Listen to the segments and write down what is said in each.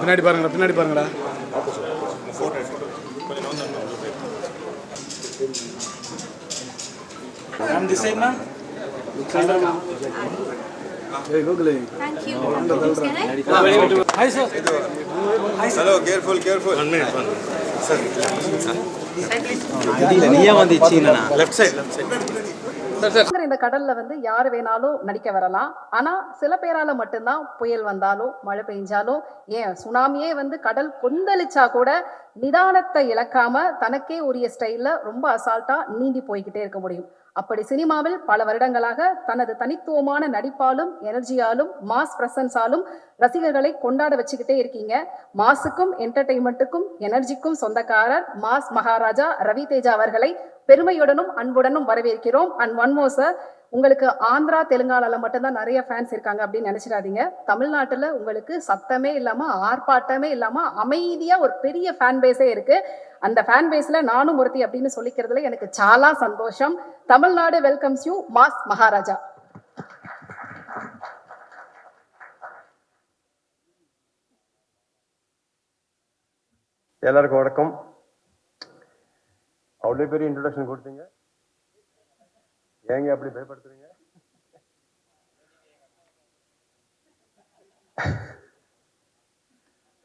பின்னாடி பாருங்கடா, பின்னாடி பாருங்கடா. Ma'am, this side, ma'am. Hey, Google. Thank you. Hi, sir. Hello, careful. 1 minute. Sir. Left side. இந்த கடல்ல யாரு வேணாலும் நடிக்க வரலாம். ஆனா சில பேரால மட்டும்தான் புயல் வந்தாலும் மழை பெஞ்சாலும் ஏன் சுனாமியே கடல் கொந்தளிச்சா கூட நிதானத்தை இழக்காம தனக்கே உரிய ஸ்டைல்ல ரொம்ப அசால்ட்டா நீந்தி போய்கிட்டே இருக்க முடியும். அப்படி சினிமாவில் பல வருடங்களாக தனது தனித்துவமான நடிப்பாலும் எனர்ஜியாலும் மாஸ் பிரசன்ஸாலும் ரசிகர்களை கொண்டாட வச்சுக்கிட்டே இருக்கீங்க. மாஸுக்கும் என்டர்டெயின்மெண்ட்டுக்கும் எனர்ஜிக்கும் சொந்தக்காரர் மாஸ் மகாராஜா ரவி தேஜா அவர்களை பெருமையுடனும் அன்புடனும் வரவேற்கிறோம். அண்ட் ஒன் மோர் சார், உங்களுக்கு ஆந்திரா தெலுங்கானால மட்டும்தான் நிறைய ஃபேன்ஸ் இருக்காங்க அப்படின்னு நினைச்சிடாதீங்க. தமிழ்நாட்டுல உங்களுக்கு சத்தமே இல்லாம ஆர்ப்பாட்டமே இல்லாம அமைதியா ஒரு பெரிய ஃபேன் பேஸே இருக்கு. அந்த ஃபேன் பேஸ்ல நானும் ஒருத்தி அப்படின்னு சொல்லிக்கிறதுல எனக்கு చాలా சந்தோஷம். Tamil Nadu welcomes you mass Maharaja. எல்லாருக்கும் வணக்கம். அவ்வளோ பெரிய இன்ட்ரோடக்ஷன் கொடுத்தீங்க, ஏங்க அப்படி பயப்படுத்துறீங்க?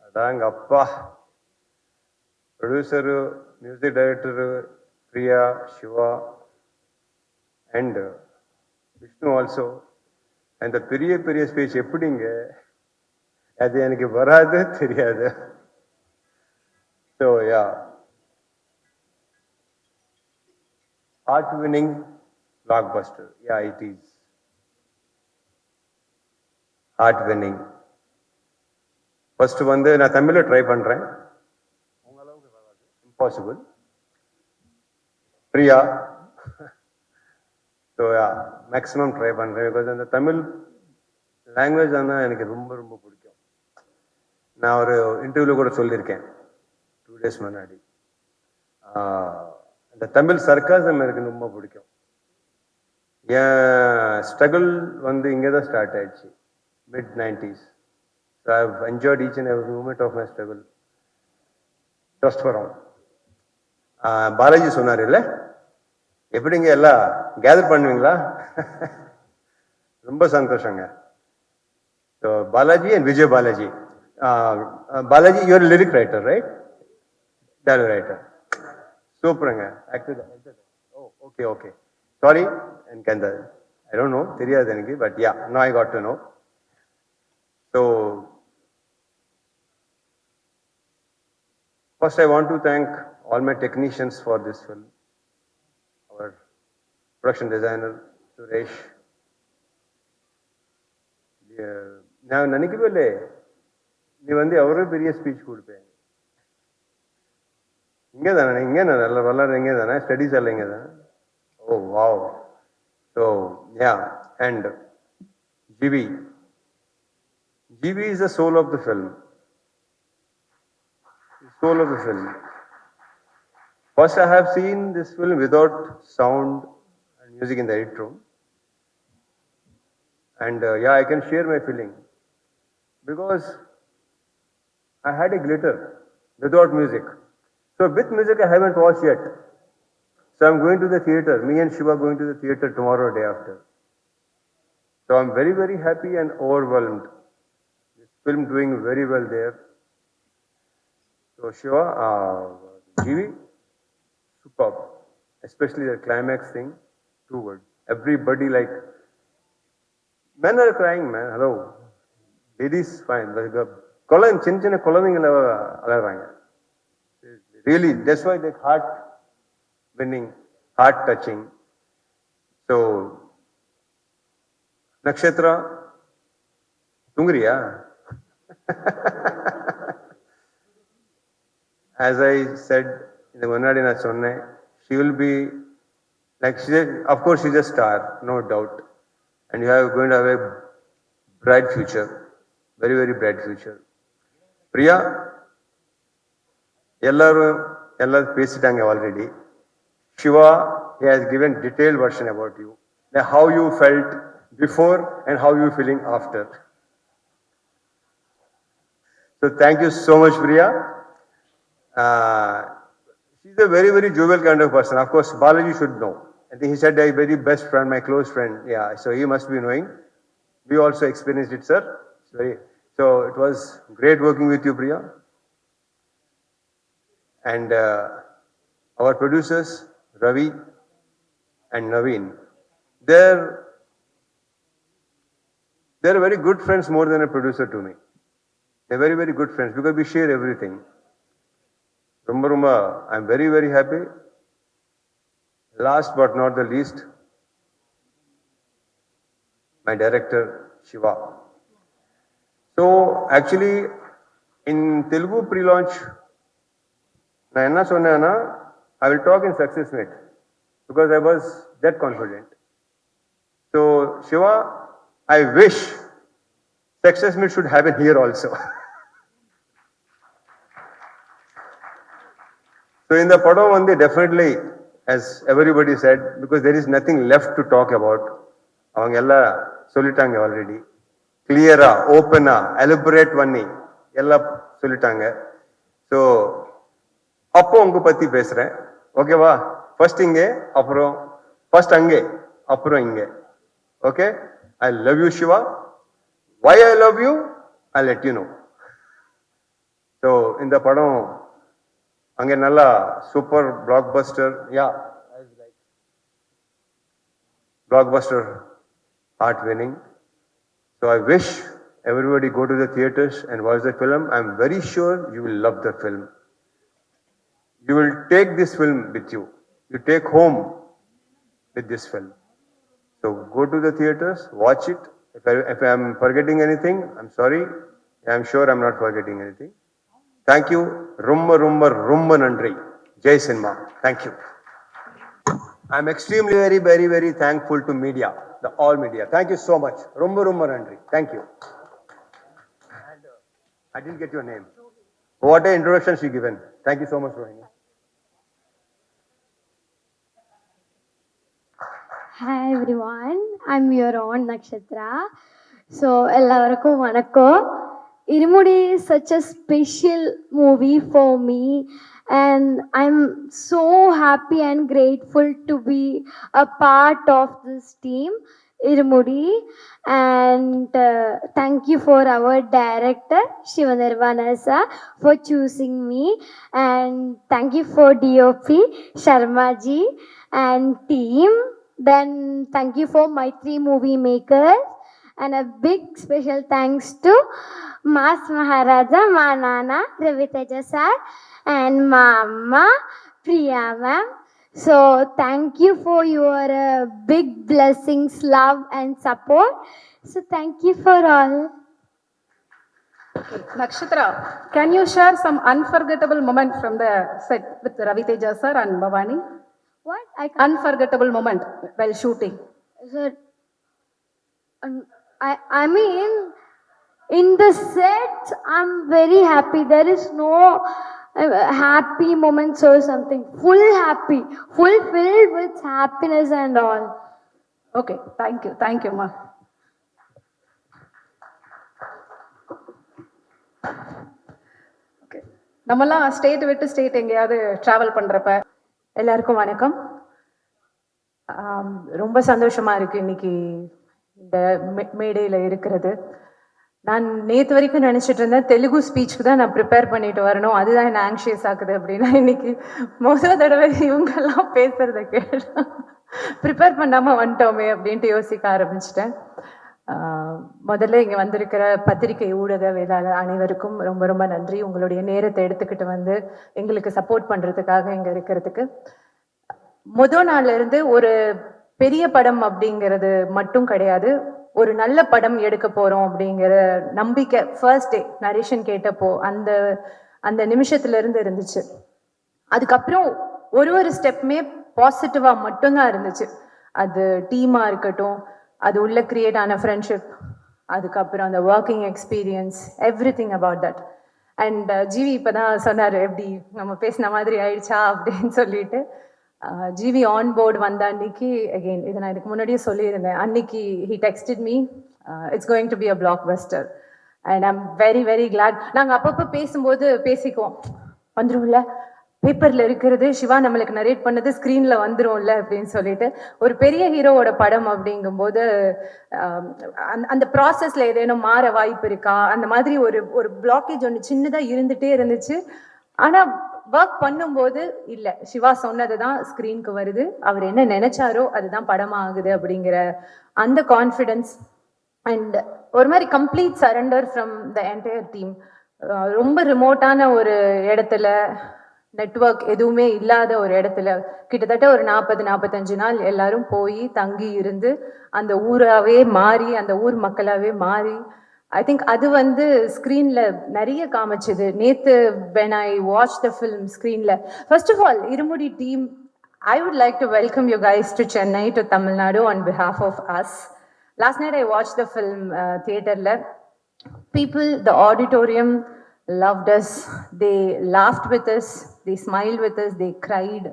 அதாங்க அப்பா, producer, music director Priya, Siva and Vishnu also. அந்த பெரிய பெரிய ஸ்பீச் எப்படிங்க, அது எனக்கு வராது, தெரியாது. So yeah, heart-winning blockbuster. Yeah, it is heart-winning. First நான் தமிழ்ல ட்ரை பண்றேன். உங்க அளவுக்கு வராது, impossible. Priya, so yeah, maximum try பண்றேன். பிகாஸ் அந்த தமிழ் லாங்குவேஜ் ஆனால் எனக்கு ரொம்ப ரொம்ப பிடிக்கும். நான் ஒரு இன்டர்வியூல கூட சொல்லியிருக்கேன் 2 days முன்னாடி. இந்த தமிழ் சர்க்காசம் எனக்கு ரொம்ப பிடிக்கும். என் ஸ்ட்ரகிள் இங்கே தான் ஸ்டார்ட் ஆயிடுச்சு, mid-90s. So I've enjoyed each and every moment of my struggle. Trust வரும். பாலாஜி சொன்னார் இல்லை, எப்படிங்க எல்லாம் கேதர் பண்ணுவீங்களா? ரொம்ப சந்தோஷங்க. So Balaji and Vijay Balaji. Balaji, you're lyric writer, right? Dialogue writer. சூப்பருங்க. ஓகே சாரி, எனக்கு அந்த ஐ டோன்ட் நோ, தெரியாது எனக்கு. But yeah, no I got to know. So first I want to thank all my technicians for this film. அவர் production designer Suresh. நான் நினைக்கவே இல்லை நீ அவரே பெரிய ஸ்பீச் கொடுப்பேன். இங்கே தானே, இங்கே நல்ல வளர்றது இங்கே தானே, ஸ்டடீஸ் எல்லாம் இங்கே தானே. Oh wow. So yeah, and GV is the soul of the film. Soul of the film. First I have seen this film without sound and music in the edit room. And yeah, I can share my feeling. Because I had a glitter without music. So with music I haven't watched yet. So I'm going to the theater. Me and Shiva are going to the theater tomorrow, day after. So I'm very, very happy and overwhelmed. This film doing very well there. So Shiva, GV, superb. Especially the climax thing, too good. Everybody men are crying, man. Hello. Ladies, fine. சின்ன குழந்தைங்களை அழறாங்க. Really, that's why the heart-winning, heart-touching. So, Nakshatra, Tungriya. As I said in the Munadi na sonne, she will be of course she's a star, no doubt. And you are going to have a bright future, very, very bright future. Priya, எல்லாரும் பேசிட்டாங்க already. Shiva, he has given detailed version about you, how you felt before and how you feeling after. So thank you so much, Priya. She's a very, very jovial kind of person. Of course, Balaji should know. I think he said my very best friend, my close friend. Yeah, so he must be knowing. We also experienced it, sir. So it was great working with you, Priya. And our producers, Ravi and Naveen, they're very good friends more than a producer to me. They're very, very good friends because we share everything. Rumba, I'm very, very happy. Last but not the least, my director, Shiva. So actually, in Telugu pre-launch, I will talk in Success Mate because I was that confident. So Shiva, I wish Success Meet should happen here also. So in the Padam Vande, definitely, as everybody said, because there is nothing left to talk about. அவங்க எல்லாம் சொல்லிட்டாங்க already. Clear-ஆ, open-ஆ, elaborate பண்ணி எல்லாம் சொல்லிட்டாங்க. So அப்போ உங்க பத்தி பேசுறேன். ஓகேவா? ஃபர்ஸ்ட் இங்கே, அப்புறம் ஃபர்ஸ்ட் அங்கே, அப்புறம் இங்கே. Okay? I love you, Shiva. Why I love you? I'll let you know. So in the படம் அங்கே நல்லா super blockbuster, blockbuster art winning. So I wish everybody go to the theaters and watch the film. I'm very sure you will love the film. You will take this film with you. You take home with this film. So go to the theaters, watch it. If I am forgetting anything, I'm sorry. I'm sure I'm not forgetting anything. Thank you. Rumba nandri. Jai Cinema. Thank you. I'm extremely very, very thankful to media, the all media. Thank you so much. Rumba nandri. Thank you. And, I didn't get your name. What an introduction she given. Thank you so much, Rohini. Hi everyone, I'm your own Nakshatra. So, எல்லாருக்கும் வணக்கம். Irumudi is such a special movie for me, and I'm so happy and grateful to be a part of this team, Irumudi. And thank you for our director, Shivanirvana sir, for choosing me. And thank you for DOP, Sharma ji, and team. Then thank you for my 3 movie makers, and a big special thanks to Mas Maharaja, ma Nana, Raviteja sir, and Mama, Priya ma'am. So thank you for your big blessings, love and support. So thank you for all. Nakshatra, can you share some unforgettable moment from the set with Ravi Teja sir and Bhavani? What? Unforgettable moment while shooting. So, I mean, in the set, I'm very happy. There is no happy moments or something. Full happy, full filled with happiness and all. Okay, thank you, ma. Okay, நம்மலாம் state விட்டு state எங்கேயாவது travel பண்றப்ப எல்லாருக்கும் வணக்கம். ரொம்ப சந்தோஷமா இருக்கு இன்னைக்கு இந்த மேடையில் இருக்கிறது. நான் நேற்று வரைக்கும் நினச்சிட்டு இருந்தேன் தெலுங்கு ஸ்பீச்சுக்கு தான் நான் ப்ரிப்பேர் பண்ணிட்டு வரணும், அதுதான் என்ன ஆங்ஷியஸ் ஆகுது அப்படின்னா, இன்னைக்கு முதல் தடவை இவங்கெல்லாம் பேசுறத கேட்டு ப்ரிப்பேர் பண்ணாமல் வந்துட்டோமே அப்படின்ட்டு யோசிக்க ஆரம்பிச்சிட்டேன். முதல்ல இங்கே வந்திருக்கிற பத்திரிகை ஊடகவியலாளர் அனைவருக்கும் ரொம்ப ரொம்ப நன்றி. உங்களுடைய நேரத்தை எடுத்துக்கிட்டு வந்து எங்களுக்கு சப்போர்ட் பண்ணுறதுக்காக இங்கே இருக்கிறதுக்கு. முதல் நாள்ல இருந்து ஒரு பெரிய படம் அப்படிங்கிறது மட்டும் கிடையாது, ஒரு நல்ல படம் எடுக்க போகிறோம் அப்படிங்கிற நம்பிக்கை ஃபர்ஸ்ட் டே நரேஷன் கேட்டப்போ அந்த அந்த நிமிஷத்துல இருந்து இருந்துச்சு. அதுக்கப்புறம் ஒரு ஸ்டெப்புமே பாசிட்டிவாக மட்டும்தான் இருந்துச்சு. அது டீமாக இருக்கட்டும், அது உள்ள கிரியேட் ஆன ஃப்ரெண்ட்ஷிப், அதுக்கப்புறம் அந்த working experience, everything about that. And GV இப்போ தான் சொன்னார், எப்படி நம்ம பேசின மாதிரி ஆயிடுச்சா அப்படின்னு சொல்லிட்டு. ஜிவி ஆன் போர்டு வந்த அன்னைக்கு, அகெயின் இதை நான் இதுக்கு முன்னாடியே சொல்லியிருந்தேன், அன்னைக்கு he texted me, it's going to be a black Bastar. And I'm very very glad. நாங்கள் அப்பப்போ பேசும்போது பேசிக்குவோம், வந்துரும்ல பேப்பரில் இருக்கிறது சிவா நம்மளுக்கு நரேட் பண்ணது ஸ்க்ரீனில் வந்துரும்ல அப்படின்னு சொல்லிட்டு. ஒரு பெரிய ஹீரோவோட படம் அப்படிங்கும்போது அந்த ப்ராசஸில் ஏதேனும் மாற வாய்ப்பு இருக்கா, அந்த மாதிரி ஒரு ஒரு பிளாக்கேஜ் ஒன்று சின்னதாக இருந்துகிட்டே இருந்துச்சு. ஆனால் ஒர்க் பண்ணும்போது இல்லை, சிவா சொன்னது தான் ஸ்க்ரீனுக்கு வருது, அவர் என்ன நினைச்சாரோ அதுதான் படமாக ஆகுது அப்படிங்கிற அந்த கான்ஃபிடென்ஸ் அண்ட் ஒரு மாதிரி complete surrender from the entire team. ரொம்ப ரிமோட்டான ஒரு இடத்துல, நெட்வொர்க் எதுவுமே இல்லாத ஒரு இடத்துல கிட்டத்தட்ட ஒரு 40-45 நாள் எல்லாரும் போய் தங்கி இருந்து அந்த ஊராகவே மாறி, அந்த ஊர் மக்களாகவே மாறி, ஐ திங்க் அது வந்து ஸ்க்ரீனில் நிறைய காமிச்சுது. நேற்று when I watched the film ஸ்க்ரீனில், ஃபர்ஸ்ட் ஆஃப் ஆல் இருமுடி team, I would like to welcome you guys to Chennai, to Tamil Nadu on behalf of us. Last night I watched the film theaterல. People, the auditorium loved us. They laughed with us. They smiled with us. They cried.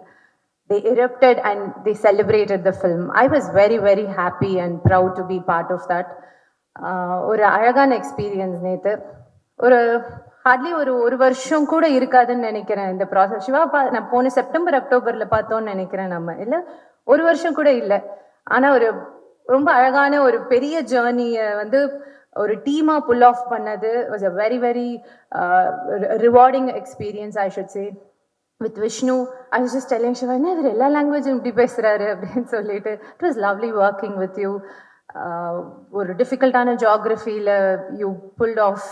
They erupted and they celebrated the film. I was very, very happy and proud to be part of that. ஒரு அழகான experience நேற்று. ஒரு Hartley ஒரு வருஷம் கூட இருக்காதுன்னு நினைக்கிறேன் இந்த ப்ராசஸ். சிவா நான் போன செப்டம்பர் அக்டோபரில் பார்த்தோன்னு நினைக்கிறேன் நம்ம, இல்லை ஒரு வருஷம் கூட இல்லை. ஆனால் ஒரு ரொம்ப அழகான ஒரு பெரிய ஜேர்னியை வந்து ஒரு டீமா புல் ஆஃப் பண்ணது was a very very rewarding experience, I should say. With Vishnu I was just telling Siva, என்ன இவர் எல்லா லாங்குவேஜும் இப்படி பேசுகிறாரு அப்படின்னு சொல்லிட்டு. It was lovely working with you. ஒரு டிஃபிகல்ட்டான ஜியாகிரஃபியில் யூ புல்ட் ஆஃப்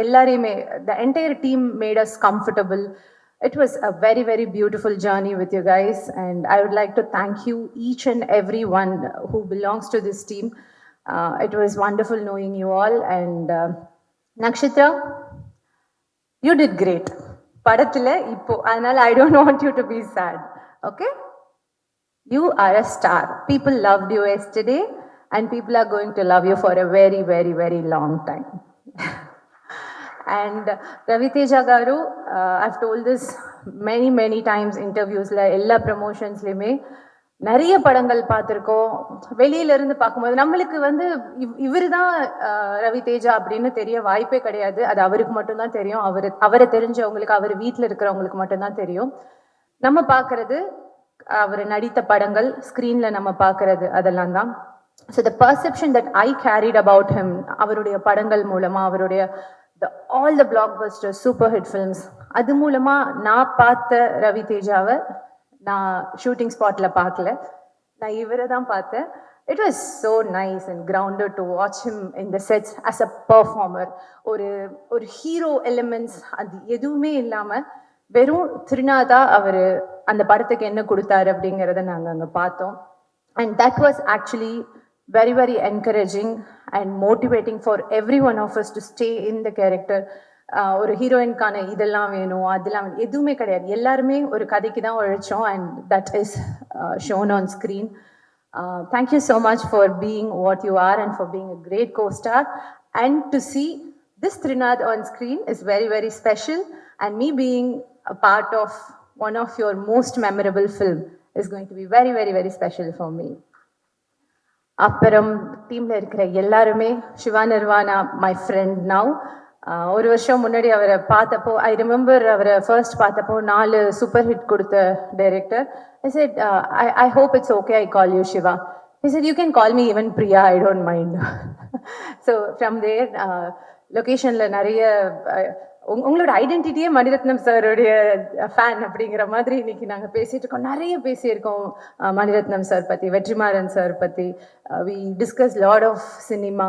எல்லாரையுமே, the entire team made us comfortable. It was a very, very beautiful journey with you guys, and I would like to thank you, each and every one who belongs to this team. It was wonderful knowing you all, and Nakshatra, you did great. Padathile ipo, adnala I don't want you to be sad, okay? You are a star. People loved you yesterday, and people are going to love you for a very, very, very long time. And Ravi Teja garu, I've told this many, many times interviews la, ella promotions lime, நிறைய படங்கள் பார்த்துருக்கோம். வெளியிலேருந்து பார்க்கும்போது நம்மளுக்கு வந்து இவர் தான் ரவி தேஜா அப்படின்னு தெரிய வாய்ப்பே கிடையாது. அது அவருக்கு மட்டும்தான் தெரியும். அவரை தெரிஞ்சவங்களுக்கு, அவர் வீட்டில் இருக்கிறவங்களுக்கு மட்டும்தான் தெரியும். நம்ம பார்க்கறது அவர் நடித்த படங்கள், ஸ்க்ரீனில் நம்ம பார்க்கறது அதெல்லாம் தான். So the perception that I carried about him, அவருடைய படங்கள் மூலமாக, அவருடைய all the blockbuster super hit films, அது மூலமாக நான் பார்த்த ரவி தேஜாவை நான் ஷூட்டிங் ஸ்பாட்டில் பார்க்கல, நான் இவரை தான் பார்த்தேன். It was so nice and grounded to watch him in the sets as a performer. ஒரு ஹீரோ எலிமெண்ட்ஸ் அது எதுவுமே இல்லாமல் வெறும் திருநாதா அவர் அந்த படத்துக்கு என்ன கொடுத்தாரு அப்படிங்கிறத நாங்கள் அங்கே பார்த்தோம். And that was actually very, very encouraging and motivating for every one of us to stay in the character. ஒரு ஹீரோயின்கான இதெல்லாம் வேணும் அதெல்லாம் எதுவுமே கிடையாது, எல்லாருமே ஒரு கதைக்கு தான் உழைச்சோம். And that is shown on screen. Thank you so much for being what you are and for being a great co-star. And to see this Trinath on screen is very, very special. And me being a part of one of your most memorable film is going to be very, very, very special for me. அப்புறம் டீமில் இருக்கிற எல்லாருமே, Siva Nirvana my friend now. ஒரு வருஷம் முன்னாடி அவரை பார்த்தப்போ, I remember அவரை ஃபர்ஸ்ட் பார்த்தப்போ 4 சூப்பர் ஹிட் கொடுத்த director. I said I hope it's okay I call you Siva. He said, you can call me even Priya, I don't mind. So from there, லொக்கேஷனில் நிறைய உங்களோட ஐடென்டிட்டியே மணிரத்னம் சாருடைய ஃபேன் அப்படிங்கிற மாதிரி இன்னைக்கு நாங்கள் பேசிட்டு இருக்கோம். நிறைய பேசியிருக்கோம் மணிரத்னம் சார் பற்றி, வெற்றிமாறன் சார் பற்றி. We discuss lot of cinema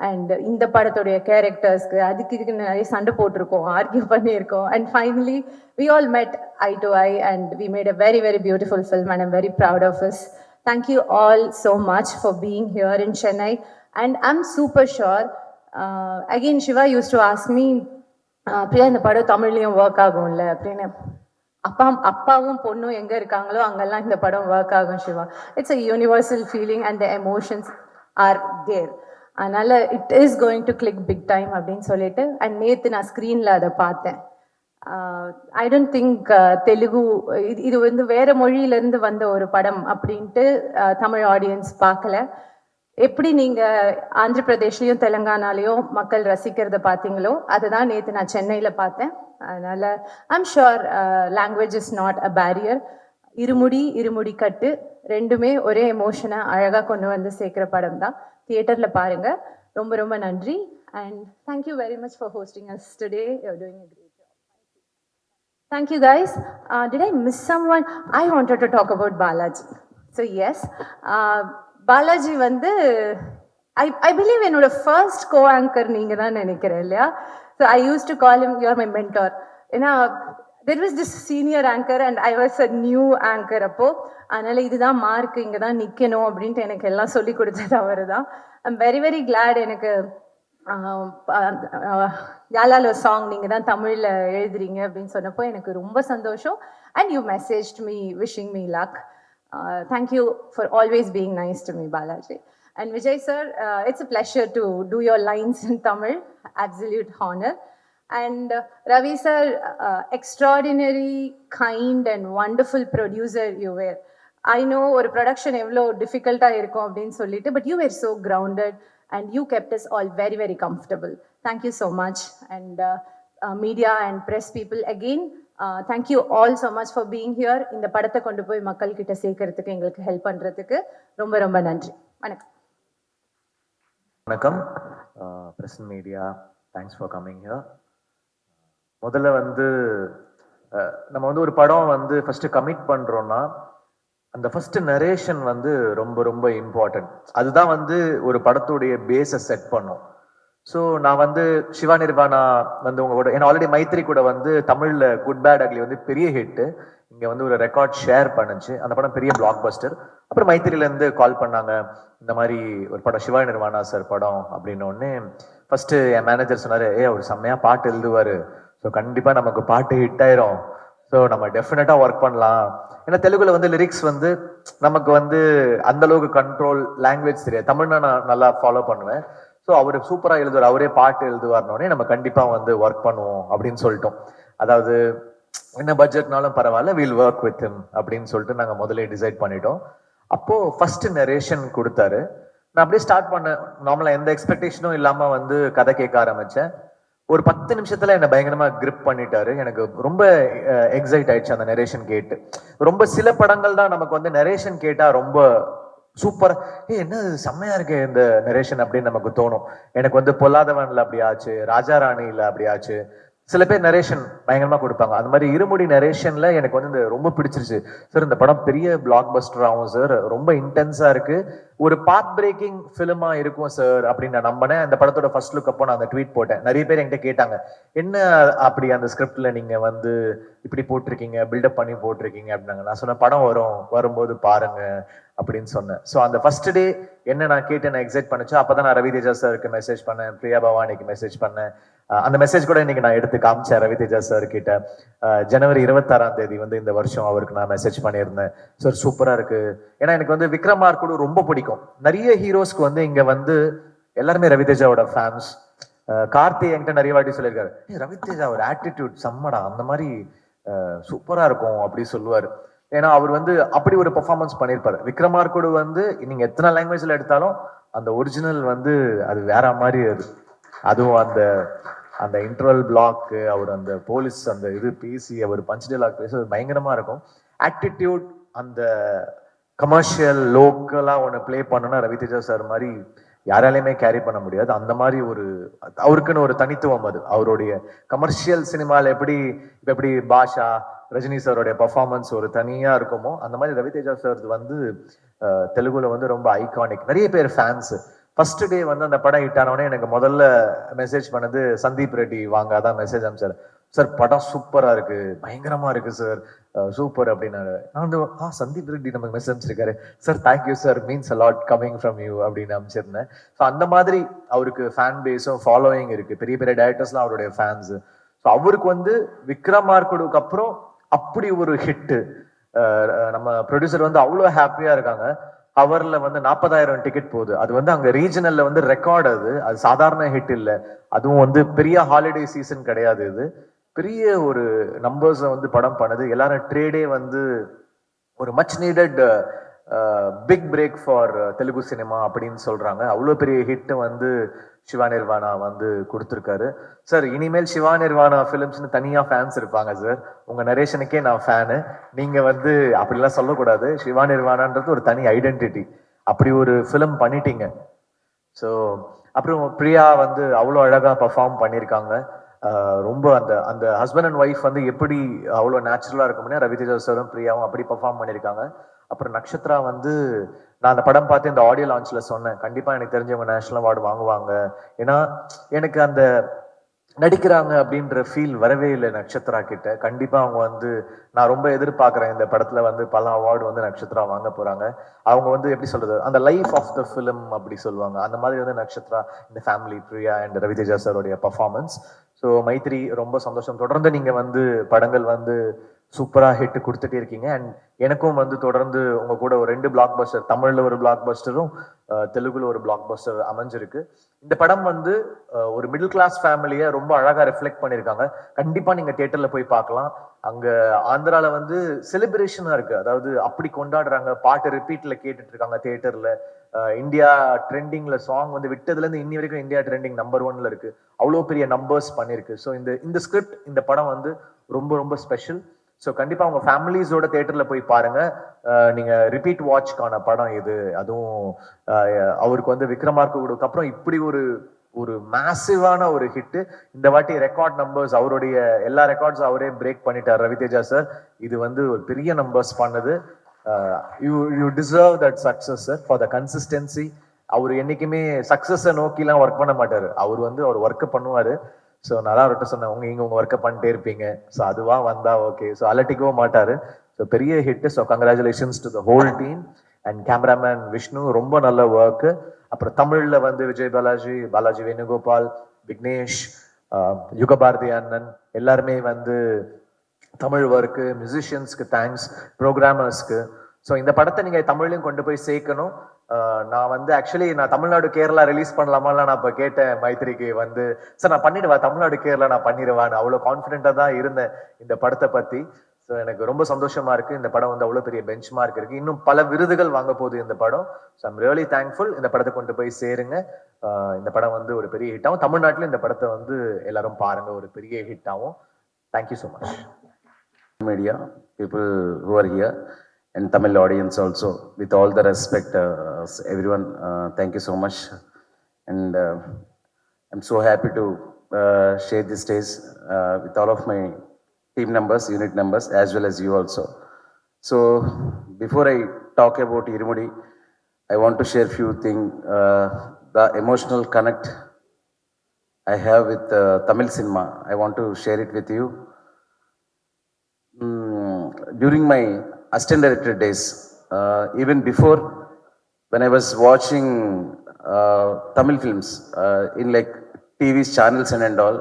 and இந்த படத்துடைய கேரக்டர்ஸ்க்கு அதுக்கு இதுக்கு நிறைய சண்டை போட்டிருக்கோம், ஆர்கியூ பண்ணியிருக்கோம். And finally we all met eye to eye and we made a very, very beautiful film and I'm very proud of us. Thank you all so much for being here in Chennai. And I'm super sure, again Shiva used to ask me, Priya இந்த படம் தமிழ்லையும் work ஆகும்ல அப்படின்னு. அப்பாவும் பொண்ணும் எங்கே இருக்காங்களோ அங்கெல்லாம் இந்த படம் ஒர்க் ஆகும் Siva. It's a universal feeling and the emotions are there. அதனால it is going to click big time அப்படின்னு சொல்லிட்டு. அண்ட் நேற்று நான் ஸ்க்ரீனில் அதை பார்த்தேன். ஐ டோன்ட் திங்க் தெலுங்கு இது வந்து வேற மொழியிலேருந்து வந்த ஒரு படம் அப்படின்ட்டு தமிழ் ஆடியன்ஸ் பார்க்கல. எப்படி நீங்கள் ஆந்திர பிரதேஷ்லேயும் தெலுங்கானாலையும் மக்கள் ரசிக்கிறத பார்த்தீங்களோ அதுதான் நேற்று நான் சென்னையில் பார்த்தேன். அதனால் I'm sure language is not a barrier. இருமுடி கட்டு ரெண்டுமே ஒரே எமோஷனை அழகாக கொண்டு வந்து சேர்க்குற படம் தான். தியேட்டரில் பாருங்கள். ரொம்ப ரொம்ப நன்றி. And thank you very much for hosting us today. You're doing a great job. Thank you guys. Did I miss someone? I wanted to talk about Balaji. So yes, Balaji வந்து I believe என்னோட first co-anchor நீங்க தான் நினைக்கிறேன் இல்லையா? So I used to call him, you are my mentor. ஏன்னா there was this senior anchor and I was a new anchor அப்போ. அதனால இதுதான் மார்க், இங்கே தான் நிற்கணும் அப்படின்ட்டு எனக்கு எல்லாம் சொல்லி கொடுத்தது அவர் தான். ஐம் வெரி வெரி கிளாட் எனக்கு யாலாலோ சாங் நீங்கள் தான் தமிழில் எழுதுறீங்க அப்படின்னு சொன்னப்போ எனக்கு ரொம்ப சந்தோஷம். And you messaged me wishing me luck. Thank you for always being nice to me Balaji. And Vijay sir, it's a pleasure to do your lines in Tamil. Absolute honour. And Ravi sir, extraordinary, kind and wonderful producer you were. I know ஒரு production எவ்வளோ difficult-ஆ இருக்கும் அப்படின்னு சொல்லிட்டு, but you were so grounded and you kept us all very, very comfortable. Thank you so much. And media and press people again, thank you all so much for being here. இந்த படத்தை கொண்டு போய் மக்கள் கிட்ட சேர்க்கறதுக்கு எங்களுக்கு help பண்றதுக்கு ரொம்ப ரொம்ப நன்றி. வணக்கம். வணக்கம் press and media, thanks for coming here. முதல்ல வந்து நம்ம வந்து ஒரு படம் வந்து ஃபர்ஸ்ட் கமிட் பண்றோம்னா அந்த ஃபர்ஸ்ட் நரேஷன் வந்து ரொம்ப ரொம்ப இம்பார்ட்டன்ட். அதுதான் வந்து ஒரு படத்துடைய பேஸை செட் பண்ணும். ஸோ நான் வந்து சிவா நிர்வாணா வந்து உங்க கூட, ஏன்னா ஆல்ரெடி மைத்ரி கூட வந்து தமிழ்ல குட் பேட் அக்லி வந்து பெரிய ஹிட், இங்க வந்து ஒரு ரெக்கார்ட் ஷேர் பண்ணுச்சு. அந்த படம் பெரிய பிளாக் பஸ்டர். அப்புறம் மைத்திரில இருந்து கால் பண்ணாங்க, இந்த மாதிரி ஒரு படம் சிவா நிர்வாணா சார் படம் அப்படின்னு ஒன்னே ஃபர்ஸ்ட் என் மேனேஜர் சொன்னாரு, ஒரு செம்மையா பாட்டு எழுதுவாரு, ஸோ கண்டிப்பா நமக்கு பாட்டு ஹிட் ஆயிரும், ஸோ நம்ம டெஃபினட்டா ஒர்க் பண்ணலாம். ஏன்னா தெலுங்குல வந்து லிரிக்ஸ் வந்து நமக்கு வந்து அந்த அளவுக்கு கண்ட்ரோல் லாங்குவேஜ் தெரியாது, தமிழ்னா நான் நல்லா ஃபாலோ பண்ணுவேன். ஸோ அவரு சூப்பரா எழுதுவார், அவரே பாட்டு எழுதுவார்னோடனே நம்ம கண்டிப்பா வந்து ஒர்க் பண்ணுவோம் அப்படின்னு சொல்லிட்டோம். அதாவது என்ன பட்ஜெட்னாலும் பரவாயில்ல, வில் ஒர்க் வித் ஹிம் அப்படின்னு சொல்லிட்டு நாங்க முதல்ல டிசைட் பண்ணிட்டோம். அப்போ ஃபர்ஸ்ட் நரேஷன் கொடுத்தாரு. நான் அப்படியே ஸ்டார்ட் பண்ணேன். நார்மலா எந்த எக்ஸ்பெக்டேஷனும் இல்லாம வந்து கதை கேட்க ஆரம்பிச்சேன். ஒரு 10 நிமிஷத்துல என்ன பயங்கரமா கிரிப் பண்ணிட்டாரு. எனக்கு ரொம்ப எக்ஸைட் ஆயிடுச்சு அந்த நரேஷன் கேட்டு. ரொம்ப சில படங்கள் தான் நமக்கு வந்து நரேஷன் கேட்டா ரொம்ப சூப்பர், என்ன செம்மையா இருக்கு இந்த நரேஷன் அப்படின்னு நமக்கு தோணும். எனக்கு வந்து பொல்லாதவன்ல அப்படி ஆச்சு, ராஜா ராணில அப்படி ஆச்சு. சில பேர் நரேஷன் பயங்கரமா கொடுப்பாங்க. அந்த மாதிரி இருமுடி நரேஷன்ல எனக்கு வந்து இந்த ரொம்ப பிடிச்சிருச்சு. சார் இந்த படம் பெரிய பிளாக் பஸ்டர் ஆகும் சார், ரொம்ப இன்டென்ஸா இருக்கு, ஒரு பாத் பிரேக்கிங் பிலிமா இருக்கும் சார் அப்படின்னு நான் நம்பினேன். அந்த படத்தோட ஃபர்ஸ்ட் லுக் அப்போ நான் அந்த ட்வீட் போட்டேன். நிறைய பேர் என்கிட்ட கேட்டாங்க, என்ன அப்படி அந்த ஸ்கிரிப்ட்ல நீங்க வந்து இப்படி போட்டிருக்கீங்க, பில்டப் பண்ணி போட்டிருக்கீங்க அப்படின்னாங்க. நான் சொன்ன படம் வரும்போது பாருங்க அப்படின்னு சொன்னேன். ஸோ அந்த ஃபர்ஸ்ட் டே என்ன நான் கேட்டு நான் எக்ஸைட் பண்ணிச்சோ அப்பதான் நான் ரவி தேஜா சாருக்கு மெசேஜ் பண்ணேன், பிரியா பவானிக்கு மெசேஜ் பண்ணேன். அந்த மெசேஜ் கூட இன்னைக்கு நான் எடுத்து காமிச்சேன் ரவி தேஜா சார் கிட்ட. ஜனவரி 26ஆம் தேதி வந்து இந்த வருஷம் அவருக்கு நான் மெசேஜ் பண்ணியிருந்தேன், சார் சூப்பரா இருக்கு. ஏன்னா எனக்கு வந்து விக்ரமார் கூட ரொம்ப பிடிக்கும். நிறைய ஹீரோஸ்க்கு வந்து இங்க வந்து எல்லாருமே ரவி தேஜாவோட ஃபேன்ஸ். கார்த்தி என்கிட்ட நிறைய வாட்டி சொல்லியிருக்காரு, ரவி தேஜா ஒரு ஆட்டிடியூட் செம்மடா, அந்த மாதிரி சூப்பரா இருக்கும் அப்படி சொல்லுவாரு. ஏன்னா அவர் வந்து அப்படி ஒரு பெர்ஃபார்மன்ஸ் பண்ணியிருப்பாரு. விக்ரமார் கூட வந்து நீங்க எத்தனை லாங்குவேஜ்ல எடுத்தாலும் அந்த ஒரிஜினல் வந்து அது வேற மாதிரி. அதுவும் அந்த இன்டர்வல் பிளாக், அவர் அந்த போலீஸ் அந்த இது பேசி அவர் பஞ்ச் டைலாக் பேசி பயங்கரமா இருக்கும். ஆட்டிடியூட் அந்த கமர்ஷியல் லோக்கலா ஒன்று பிளே பண்ணணும்னா ரவி தேஜா சார் மாதிரி யாராலையுமே கேரி பண்ண முடியாது. அந்த மாதிரி ஒரு அவருக்குன்னு ஒரு தனித்துவம். அது அவருடைய கமர்ஷியல் சினிமால எப்படி பாஷா ரஜினி சாரோடைய பர்ஃபார்மன்ஸ் ஒரு தனியா இருக்குமோ அந்த மாதிரி ரவி தேஜா சார் வந்து தெலுங்குல வந்து ரொம்ப ஐகானிக். நிறைய பேர் ஃபேன்ஸ். ஃபர்ஸ்ட் டே வந்து அந்த படம் ஹிட் ஆனவொடனே எனக்கு முதல்ல மெசேஜ் பண்ணது சந்தீப் ரெட்டி வாங்க, அதான் மெசேஜ் அனுப்பிச்சார். சார் படம் சூப்பரா இருக்கு, பயங்கரமா இருக்கு சார், சூப்பர் அப்படின்னாரு. நான் வந்து சந்தீப் ரெட்டி நமக்கு மெசேஜ் அனுப்பிச்சிருக்காரு, sir thank you sir, means a lot coming from you அப்படின்னு அனுப்பிச்சிருந்தேன். ஸோ அந்த மாதிரி அவருக்கு ஃபேன் பேஸும் ஃபாலோயிங் இருக்கு. பெரிய பெரிய டைரக்டர்ஸ்லாம் அவருடைய ஃபேன்ஸ். ஸோ அவருக்கு வந்து விக்ரமார்க்குடுக்கு அப்புறம் அப்படி ஒரு ஹிட். நம்ம ப்ரொடியூசர் வந்து அவ்வளோ ஹாப்பியா இருக்காங்க. ஹவர்ல வந்து 40,000 டிக்கெட் போகுது. அது வந்து அங்க ரீஜனல்ல வந்து ரெக்கார்ட். அது சாதாரண ஹிட் இல்லை. அதுவும் வந்து பெரிய ஹாலிடே சீசன் கிடையாது. இது பெரிய ஒரு நம்பர்ஸ் வந்து படம் பண்ணுது. எல்லாரும் ட்ரேடே வந்து ஒரு much needed big break for Telugu cinema அப்படின்னு சொல்றாங்க. அவ்வளோ பெரிய ஹிட் வந்து சிவா நிர்வாணா வந்து கொடுத்துருக்காரு. சார் இனிமேல் சிவா நிர்வாணா ஃபிலிம்ஸ்னு தனியா ஃபேன்ஸ் இருப்பாங்க சார். உங்க நரேஷனுக்கே நான் ஃபேனு. நீங்க வந்து அப்படிலாம் சொல்லக்கூடாது. சிவா நிர்வாணான்றது ஒரு தனி ஐடென்டிட்டி. அப்படி ஒரு ஃபிலிம் பண்ணிட்டீங்க. ஸோ அப்புறம் பிரியா வந்து அவ்வளோ அழகா பர்ஃபார்ம் பண்ணியிருக்காங்க. ரொம்ப அந்த அந்த ஹஸ்பண்ட் அண்ட் ஒய்ஃப் வந்து எப்படி அவ்வளோ நேச்சுரலா இருக்கும்னா ரவிதேஜா சாரும் பிரியாவும் அப்படி பர்ஃபார்ம் பண்ணியிருக்காங்க. அப்புறம் நக்ஷத்ரா வந்து நான் அந்த படம் பார்த்து இந்த ஆடியோ லான்ச்ல சொன்னேன், கண்டிப்பா எனக்கு தெரிஞ்சவங்க நேஷனல் அவார்டு வாங்குவாங்க. ஏன்னா எனக்கு அந்த நடிக்கிறாங்க அப்படின்ற ஃபீல் வரவே இல்லை நக்ஷத்ரா கிட்ட. கண்டிப்பா அவங்க வந்து நான் ரொம்ப எதிர்பார்க்கிறேன் இந்த படத்துல வந்து பல அவார்டு வந்து நக்ஷத்ரா வாங்க போறாங்க. அவங்க வந்து எப்படி சொல்றது, அந்த லைஃப் ஆஃப் த ஃபிலிம் அப்படி சொல்லுவாங்க. அந்த மாதிரி வந்து நக்ஷத்ரா இந்த ஃபேமிலி பிரியா அண்ட் ரவிதேஜா சாரோடைய பர்ஃபார்மன்ஸ். ஸோ மைத்ரி ரொம்ப சந்தோஷம். தொடர்ந்து நீங்க வந்து படங்கள் வந்து சூப்பரா ஹிட் கொடுத்துட்டே இருக்கீங்க. அண்ட் எனக்கும் வந்து தொடர்ந்து உங்க கூட ஒரு 2 பிளாக் பஸ்டர், தமிழ்ல ஒரு பிளாக் பஸ்டரும் தெலுங்குல ஒரு பிளாக் பஸ்டர் அமைஞ்சிருக்கு. இந்த படம் வந்து ஒரு மிடில் கிளாஸ் ஃபேமிலியை ரொம்ப அழகா ரிஃப்ளெக்ட் பண்ணியிருக்காங்க. கண்டிப்பா நீங்க தியேட்டர்ல போய் பார்க்கலாம். அங்க ஆந்திரால வந்து செலிப்ரேஷனா இருக்கு, அதாவது அப்படி கொண்டாடுறாங்க. பாட்டு ரிப்பீட்ல கேட்டுட்டு இருக்காங்க தியேட்டர்ல. இந்தியா ட்ரெண்டிங்ல சாங் வந்து விட்டதுல இருந்து இன்னி வரைக்கும் இந்தியா ட்ரெண்டிங் நம்பர் 1ல இருக்கு. அவ்வளோ பெரிய நம்பர்ஸ் பண்ணிருக்கு. ஸோ இந்த ஸ்கிரிப்ட், இந்த படம் வந்து ரொம்ப ரொம்ப ஸ்பெஷல். ஸோ கண்டிப்பா உங்க ஃபேமிலிஸோட தியேட்டர்ல போய் பாருங்க. நீங்க ரிப்பீட் வாட்ச்க்கான படம் இது. அதுவும் அவருக்கு வந்து விக்ரமார்க்கு அப்புறம் இப்படி ஒரு மேசிவான ஒரு ஹிட். இந்த வாட்டி ரெக்கார்ட் நம்பர்ஸ், அவருடைய எல்லா ரெக்கார்ட்ஸ் அவரே பிரேக் பண்ணிட்டார் ரவிதேஜா சார். இது வந்து ஒரு பெரிய நம்பர்ஸ் பண்ணது. You deserve that success sir for the consistency. அவர் என்னைக்குமே சக்சஸை நோக்கிலாம் ஒர்க் பண்ண மாட்டாரு. அவர் வந்து அவர் ஒர்க் பண்ணுவாரு. ஸோ நல்லா அவர்கிட்ட சொன்னேன், உங்க ஒர்க்கை பண்ணிட்டே இருப்பீங்க. ஸோ அதுவா வந்தா ஓகே. ஸோ அலட்டிக்கவும் மாட்டாரு. ஸோ பெரிய hit. So congratulations to the whole team and cameraman Vishnu, ரொம்ப நல்ல ஒர்க். அப்புறம் தமிழ்ல வந்து விஜய் பாலாஜி வேணுகோபால், விக்னேஷ், யுகபாரதி அண்ணன் எல்லாருமே வந்து தமிழ் ஒர்க்கு, மியூசிஷியன்ஸ்க்கு தேங்க்ஸ், ப்ரோக்ராமர்ஸ்க்கு. ஸோ இந்த படத்தை நீங்க தமிழ்லையும் கொண்டு போய் சேர்க்கணும். நான் வந்து ஆக்சுவலி நான் தமிழ்நாடு கேரளா ரிலீஸ் பண்ணலாமான்னு நான் இப்போ கேட்டேன் மைத்ரிக்கு வந்து, சார் நான் பண்ணிடுவா தமிழ்நாடு கேரளா நான் பண்ணிடுவான்னு. அவ்வளோ கான்ஃபிடென்ட்டாக தான் இருந்தேன் இந்த படத்தை பற்றி. ஸோ எனக்கு ரொம்ப சந்தோஷமா இருக்கு. இந்த படம் வந்து அவ்வளோ பெரிய பெஞ்ச் மார்க் இருக்கு. இன்னும் பல விருதுகள் வாங்க போகுது இந்த படம். So I'm really thankful. இந்த படத்தை கொண்டு போய் சேருங்க. இந்த படம் வந்து ஒரு பெரிய ஹிட் ஆகும். தமிழ்நாட்டில் இந்த படத்தை வந்து எல்லாரும் பாருங்க, ஒரு பெரிய ஹிட் ஆகும். Thank you so much. Media, people who are here, and Tamil audience also, with all the respect, everyone, thank you so much. And I'm so happy to share this stage with all of my team members, unit members, as well as you also. So before I talk about Irumudi, I want to share few things. The emotional connect I have with Tamil cinema, I want to share it with you. During my assistant director days, even before, when I was watching Tamil films in like TV's channels and all,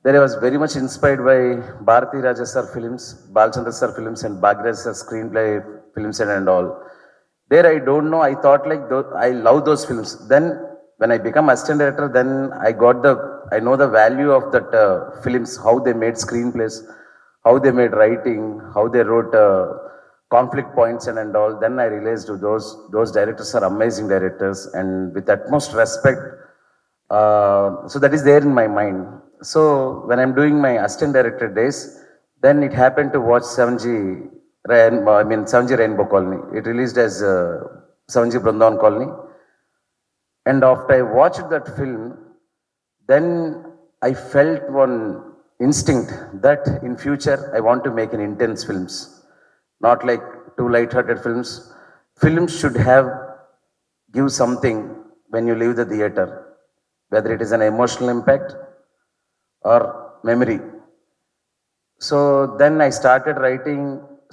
there I was very much inspired by Bharati Raja sir films, Balchandra sir films, and Bhagraj sir screenplay films and all. There I don't know, I thought like I love those films. Then when I become assistant director, then I know the value of that films, how they made screenplays, how they made writing, how they wrote conflict points and all. Then I realized those directors are amazing directors, and with utmost respect. So that is there in my mind. So when I'm doing my assistant director days, then it happened to watch 7G Rainbow Colony. It released as 7G Brindavan Colony. And after I watched that film, then I felt one instinct that in future I want to make an intense films, not like two light-hearted films. Films should give something when you leave the theater, whether it is an emotional impact or memory. So then I started writing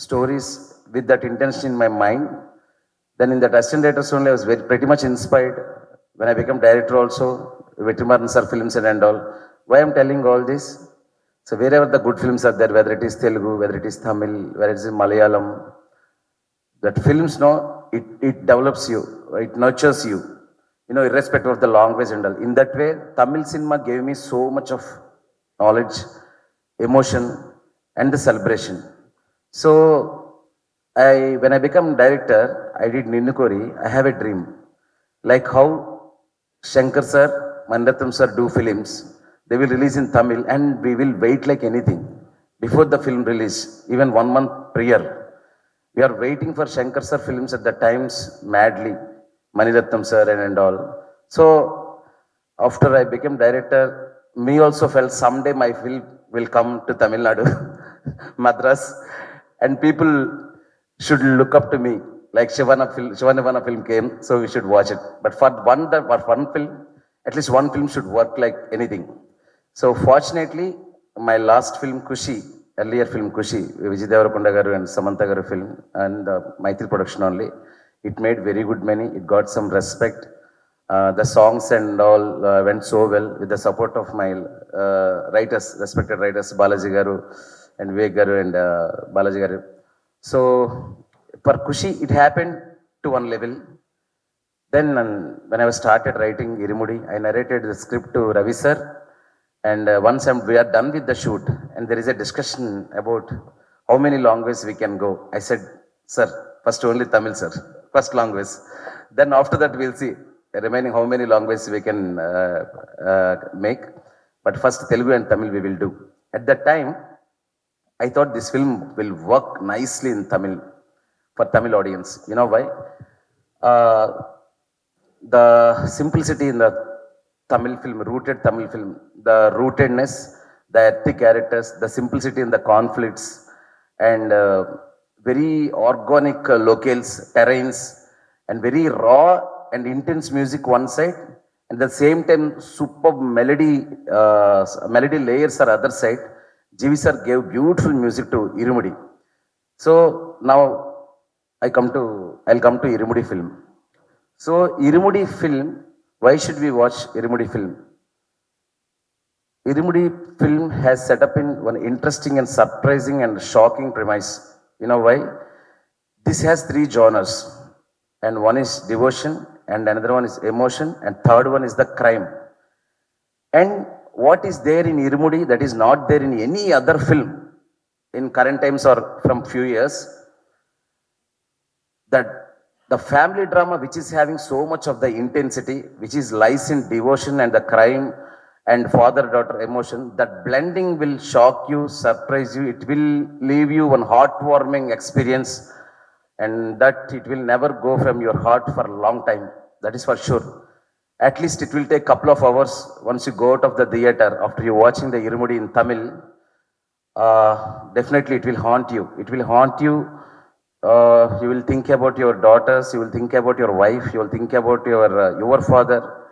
stories with that intention in my mind. Then in that assistant directors only I was pretty much inspired. When I became director also, Vetrimaran sir films and all. Why I'm telling all this? So wherever the good films are there, whether it is Telugu, whether it is Tamil, whether it is Malayalam, that films, no, it develops you, it nurtures you, irrespective of the language and all. In that way, Tamil cinema gave me so much of knowledge, emotion, and the celebration. So when I become director, I did Ninnukori. I have a dream. Like how Shankar sir, Mandatham sir do films, they will release in Tamil and we will wait like anything before the film release, even 1 month prior. We are waiting for Shankar sir films at the times madly, Maniratnam sir and all. So after I became director, me also felt someday my film will come to Tamil Nadu, Madras, and people should look up to me. Like Shivanavana film came, so we should watch it. But for one film, at least one film should work like anything. So fortunately, my last film, Kushi, earlier film Kushi, Vijay Devarakonda garu and Samantha garu film, and Maitri production only, it made very good money. It got some respect. The songs and all went so well with the support of my writers, respected writers, Balaji garu and Vivek garu and Balaji garu. So for Kushi, it happened to one level. Then when I was started writing Irumudi, I narrated the script to Ravi sir. And once we are done with the shoot, and there is a discussion about how many languages we can go. I said, sir, first only Tamil, sir, first language. Then after that, we'll see remaining how many languages we can make. But first Telugu and Tamil we will do. At that time, I thought this film will work nicely in Tamil, for Tamil audience. You know why? The simplicity in the Tamil film, rooted Tamil film, the rootedness, the ethnic characters, the simplicity in the conflicts, and very organic locales, terrains, and very raw and intense music one side, and at the same time superb melody layers are other side. GV sir gave beautiful music to Irumudi. So now I'll come to Irumudi film. So Irumudi film, why should we watch Irumudi film? Irumudi film has set up in one interesting and surprising and shocking premise. You know why? This has 3 genres, and one is devotion, and another one is emotion, and third one is the crime. And what is there in Irumudi that is not there in any other film in current times or from few years, that the family drama which is having so much of the intensity, which is lies in devotion and the crime and father-daughter emotion, that blending will shock you, surprise you, it will leave you one heartwarming experience, and that it will never go from your heart for a long time. That is for sure. At least it will take a couple of hours once you go out of the theater after you watching the Irumudi in Tamil. Definitely it will haunt you. It will haunt you. You will think about your daughters, you will think about your wife, you will think about your father.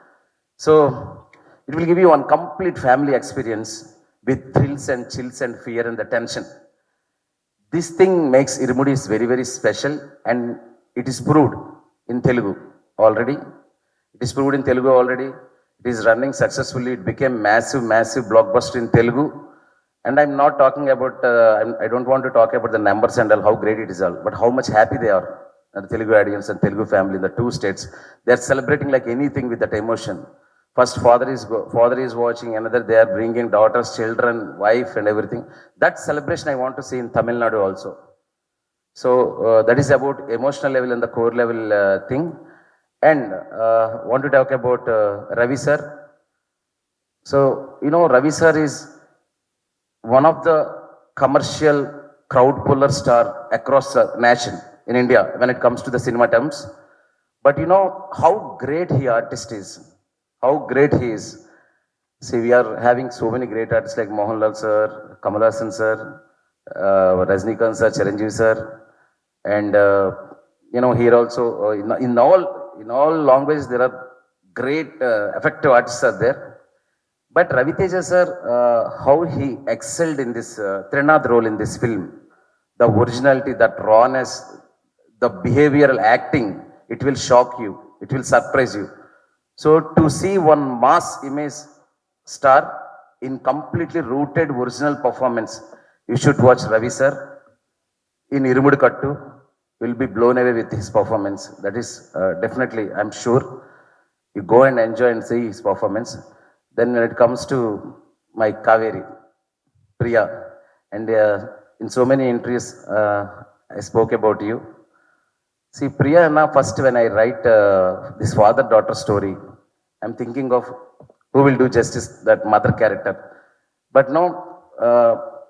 So it will give you one complete family experience with thrills and chills and fear and the tension. This thing makes Irumudi is very, very special, and it is proved in Telugu already. It is proved in Telugu already. It is running successfully. It became massive blockbuster in Telugu. And I'm not talking about, I don't want to talk about the numbers and all, how great it is all, but how much happy they are, the Telugu audience and Telugu family in the 2 states. They're celebrating like anything with that emotion. First, father is watching, another they are bringing daughters, children, wife and everything. That celebration I want to see in Tamil Nadu also. So that is about emotional level and the core level thing. And want to talk about Ravi sir. So, you know, Ravi sir is one of the commercial crowd puller star across the nation in India when it comes to the cinema terms. But you know how great he artist is, how great he is. See, we are having so many great artists like Mohanlal sir, Kamal Haasan sir, Rajnikant sir, Chiranjeevi sir, and you know, here also in all languages there are great effective artists are there. But Ravi Teja sir, how he excelled in this Trinad role in this film, the originality, that rawness, the behavioral acting, it will shock you, it will surprise you. So to see one mass image star in completely rooted original performance, you should watch Ravi sir in Irumudi Kattu. You will be blown away with his performance. That is definitely, I'm sure. You go and enjoy and see his performance. Then when it comes to my Kaveri, Priya, and in so many entries, I spoke about you. See, Priya, na, first when I write this father-daughter story, I'm thinking of who will do justice that mother character. But now,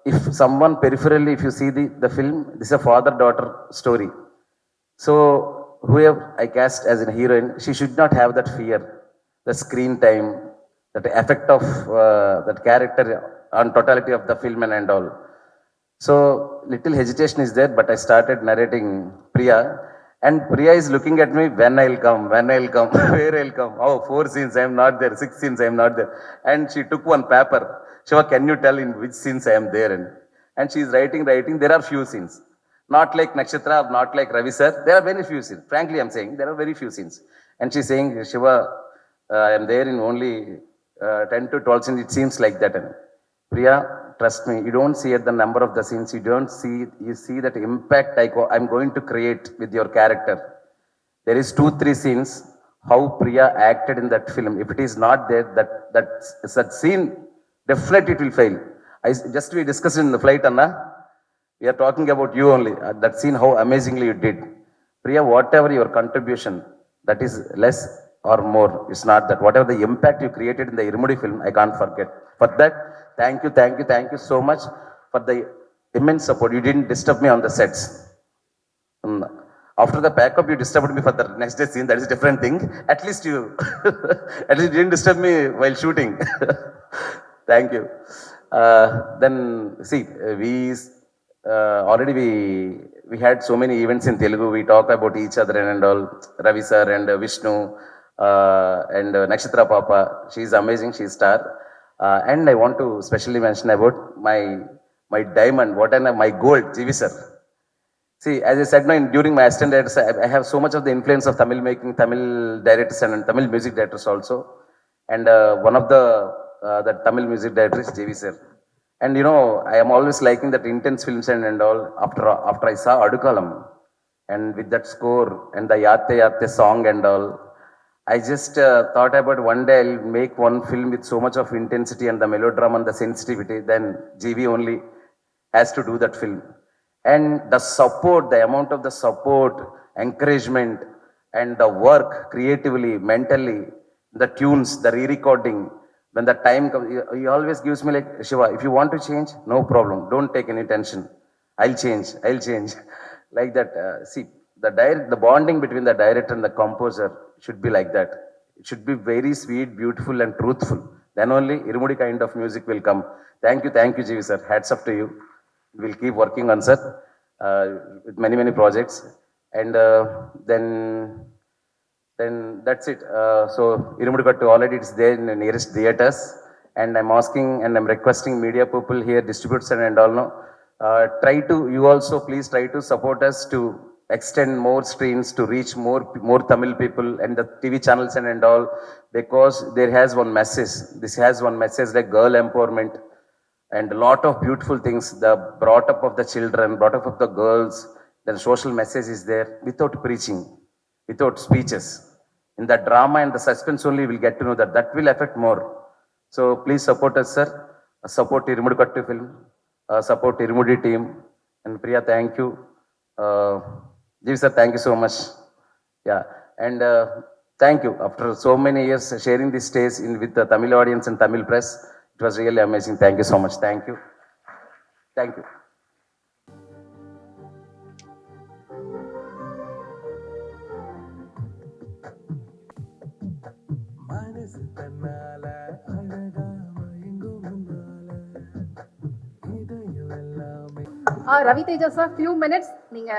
if someone peripherally, if you see the film, this is a father-daughter story. So whoever I cast as a heroine, she should not have that fear, the screen time, that effect of that character on totality of the film and all. So little hesitation is there, but I started narrating Priya, and Priya is looking at me, when I'll come, where I'll come. Oh, 4 scenes I am not there, 6 scenes I am not there. And she took one paper. Shiva, can you tell in which scenes I am there? And she is writing. There are few scenes. Not like Nakshatra, not like Ravi sir. There are very few scenes. Frankly, I'm saying there are very few scenes. And she's saying, Shiva, I am there in only 10 to 12 scenes. It seems like that. And Priya, trust me, you don't see at the number of the scenes, you see that impact I'm going to create with your character. There is 2-3 scenes, how Priya acted in that film. If it is not there, that scene, definitely it will fail. We discussed in the flight, Anna. We are talking about you only. That scene, how amazingly you did. Priya, whatever your contribution, that is less or more, it's not that. Whatever the impact you created in the Irumudi film, I can't forget. For that, thank you so much for the immense support. You didn't disturb me on the sets. After the backup, you disturbed me for the next day scene. That is a different thing. At least you didn't disturb me while shooting. Thank you. Then see, already we had so many events in Telugu. We talk about each other and all. Ravi sir and Vishnu and Nakshatra Papa. She is amazing. She is star. And I want to specially mention about my diamond, my gold, GV sir. See, as I said, during my assistant directors, I have so much of the influence of Tamil directors and Tamil music directors also. And one of the Tamil music directors is JV sir. And I am always liking that intense films and all. After I saw Adukalam, and with that score and the Yatte Yatte song and all, I just thought about one day I'll make one film with so much of intensity and the melodrama and the sensitivity. Then GV only has to do that film. And the support, the amount of the support, encouragement, and the work creatively, mentally, the tunes, the re-recording, when the time comes, he always gives me like, Shiva, if you want to change, no problem. Don't take any tension. I'll change. Like that. See, the bonding between the director and the composer should be like that. It should be very sweet, beautiful, and truthful. Then only Irumudi kind of music will come. Thank you, GV sir. Hats up to you. We'll keep working on sir with many projects. And then that's it. So Irumudi Kattu already it's there in the nearest theaters. And I'm asking and I'm requesting media people here, distributors and all know, you also please try to support us to extend more screens to reach more Tamil people and the TV channels and all, because there has one message. This has one message like girl empowerment and a lot of beautiful things. The brought up of the children, brought up of the girls, the social message is there without preaching, without speeches. In the drama and the suspense only we'll get to know that will affect more. So please support us, sir. Support Irumudi Kattu film. Support Irumudi team. And Priya, thank you. Jivi sir, thank you so much. Yeah, and thank you. After so many years sharing this stage with the Tamil audience and Tamil press, it was really amazing. Thank you so much. Thank you. Thank you. Ravi Teja sir, few minutes. நீங்க